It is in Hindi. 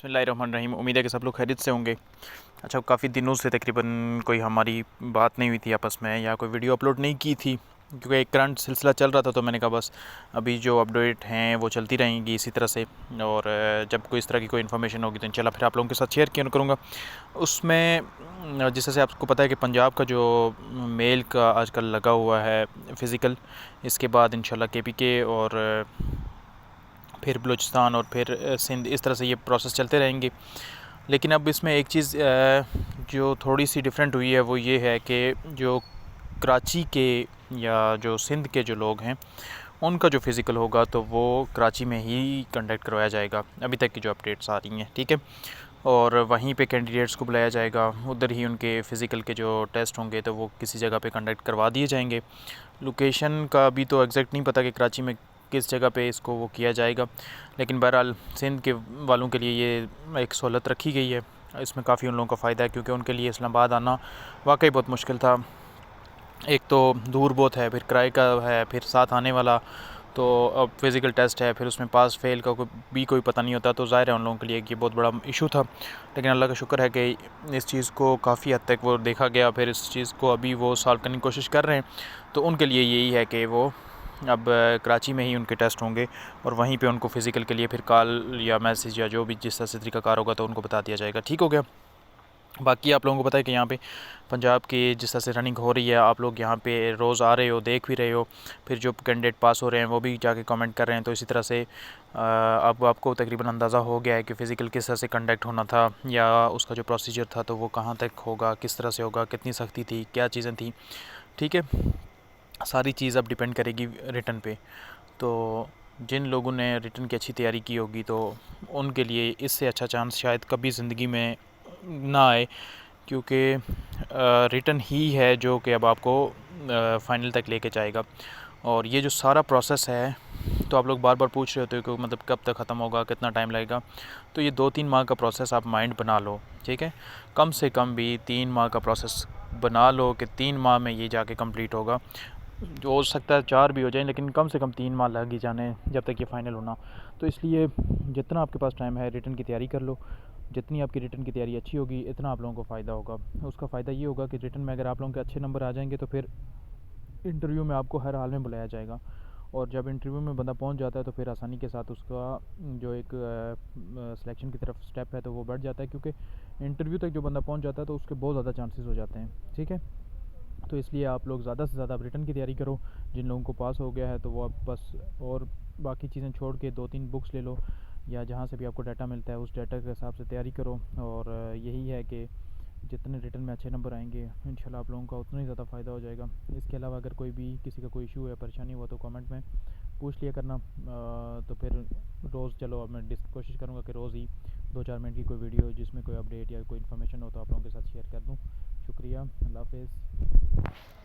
बिस्मिल्लाहिर्रहमानिर्रहीम। उम्मीद है कि सब लोग खैरियत से होंगे। अच्छा, काफ़ी दिनों से तकरीबन कोई हमारी बात नहीं हुई थी आपस में, या कोई वीडियो अपलोड नहीं की थी, क्योंकि एक करंट सिलसिला चल रहा था। तो मैंने कहा बस अभी जो अपडेट हैं वो चलती रहेंगी इसी तरह से, और जब कोई इस तरह की कोई इन्फॉर्मेशन होगी तो इंशाल्लाह फिर आप लोगों के साथ शेयर किया करूँगा। उसमें जिस तरह से आपको पता है कि पंजाब का जो मेल का आजकल लगा हुआ है फ़िज़िकल, इसके बाद इंशाल्लाह KPK और फिर बलूचिस्तान और फिर सिंध, इस तरह से ये प्रोसेस चलते रहेंगे। लेकिन अब इसमें एक चीज़ जो थोड़ी सी डिफरेंट हुई है वो ये है कि जो कराची के या जो सिंध के जो लोग हैं उनका जो फ़िज़िकल होगा तो वो कराची में ही कंडक्ट करवाया जाएगा, अभी तक की जो अपडेट्स आ रही हैं, ठीक है। और वहीं पे कैंडिडेट्स को बुलाया जाएगा, उधर ही उनके फ़िज़िकल के जो टेस्ट होंगे तो वो किसी जगह पे कंडक्ट करवा दिए जाएंगे। लोकेशन का अभी तो एग्जैक्ट नहीं पता कि कराची में किस जगह पे इसको वो किया जाएगा, लेकिन बहरहाल सिंध के वालों के लिए ये एक सहूलत रखी गई है। इसमें काफ़ी उन लोगों का फ़ायदा है, क्योंकि उनके लिए इस्लामाबाद आना वाकई बहुत मुश्किल था। एक तो दूर बहुत है, फिर किराए का है, फिर साथ आने वाला, तो अब फिज़िकल टेस्ट है, फिर उसमें पास फेल का कोई पता नहीं होता। तो ज़ाहिर है उन लोगों के लिए ये बहुत बड़ा इशू था। लेकिन अल्लाह का शुक्र है कि इस चीज़ को काफ़ी हद तक वो देखा गया, फिर इस चीज़ को अभी वो सॉल्व करने की कोशिश कर रहे हैं। तो उनके लिए यही है कि वो अब कराची में ही उनके टेस्ट होंगे, और वहीं पे उनको फ़िज़िकल के लिए फिर कॉल या मैसेज या जो भी जिस तरह से तरीक़ाकार होगा तो उनको बता दिया जाएगा। ठीक हो गया। बाकी आप लोगों को पता है कि यहाँ पे पंजाब की जिस तरह से रनिंग हो रही है, आप लोग यहाँ पे रोज़ आ रहे हो, देख भी रहे हो, फिर जो कैंडिडेट पास हो रहे हैं वो भी जाके कमेंट कर रहे हैं। तो इसी तरह से अब आपको तकरीबन अंदाज़ा हो गया है कि फ़िज़िकल किस तरह से कंडक्ट होना था, या उसका जो प्रोसीजर था तो वो कहाँ तक होगा, किस तरह से होगा, कितनी सख्ती थी, क्या चीज़ें थी, ठीक है। सारी चीज़ अब डिपेंड करेगी रिटन पे। तो जिन लोगों ने रिटन की अच्छी तैयारी की होगी तो उनके लिए इससे अच्छा चांस शायद कभी ज़िंदगी में ना आए, क्योंकि रिटन ही है जो कि अब आपको फ़ाइनल तक लेके जाएगा। और ये जो सारा प्रोसेस है, तो आप लोग बार बार पूछ रहे होते हो कि मतलब कब तक ख़त्म होगा, कितना टाइम लगेगा। तो ये 2-3 माह का प्रोसेस आप माइंड बना लो, ठीक है। कम से कम भी 3 माह का प्रोसेस बना लो कि 3 माह में ये जाके कंप्लीट होगा। जो हो सकता है 4 भी हो जाए, लेकिन कम से कम 3 माह लग ही जाने जब तक ये फ़ाइनल होना। तो इसलिए जितना आपके पास टाइम है रिटन की तैयारी कर लो। जितनी आपकी रिटन की तैयारी अच्छी होगी इतना आप लोगों को फ़ायदा होगा। उसका फ़ायदा ये होगा कि रिटन में अगर आप लोगों के अच्छे नंबर आ जाएंगे तो फिर इंटरव्यू में आपको हर हाल में बुलाया जाएगा। और जब इंटरव्यू में बंदा पहुंच जाता है तो फिर आसानी के साथ उसका जो एक सिलेक्शन की तरफ स्टेप है तो वो बढ़ जाता है, क्योंकि इंटरव्यू तक जो बंदा पहुंच जाता है तो उसके बहुत ज़्यादा चांसेस हो जाते हैं, ठीक है। तो इसलिए आप लोग ज़्यादा से ज़्यादा रिटन की तैयारी करो। जिन लोगों को पास हो गया है तो वो आप बस और बाकी चीज़ें छोड़ के 2-3 बुक्स ले लो, या जहाँ से भी आपको डाटा मिलता है उस डाटा के हिसाब से तैयारी करो। और यही है कि जितने रिटन में अच्छे नंबर आएंगे इंशाल्लाह आप लोगों का उतना ही ज़्यादा फ़ायदा हो जाएगा। इसके अलावा अगर कोई भी किसी का कोई इशू या परेशानी हुआ तो कमेंट में पूछ लिया करना। तो फिर रोज़ चलो अब मैं कोशिश करूँगा कि रोज़ ही 2-4 मिनट की कोई वीडियो जिसमें कोई अपडेट या कोई इन्फॉर्मेशन हो तो आप लोगों के साथ शेयर कर दूँ। शुक्रिया, अल्लाह हाफ़िज़।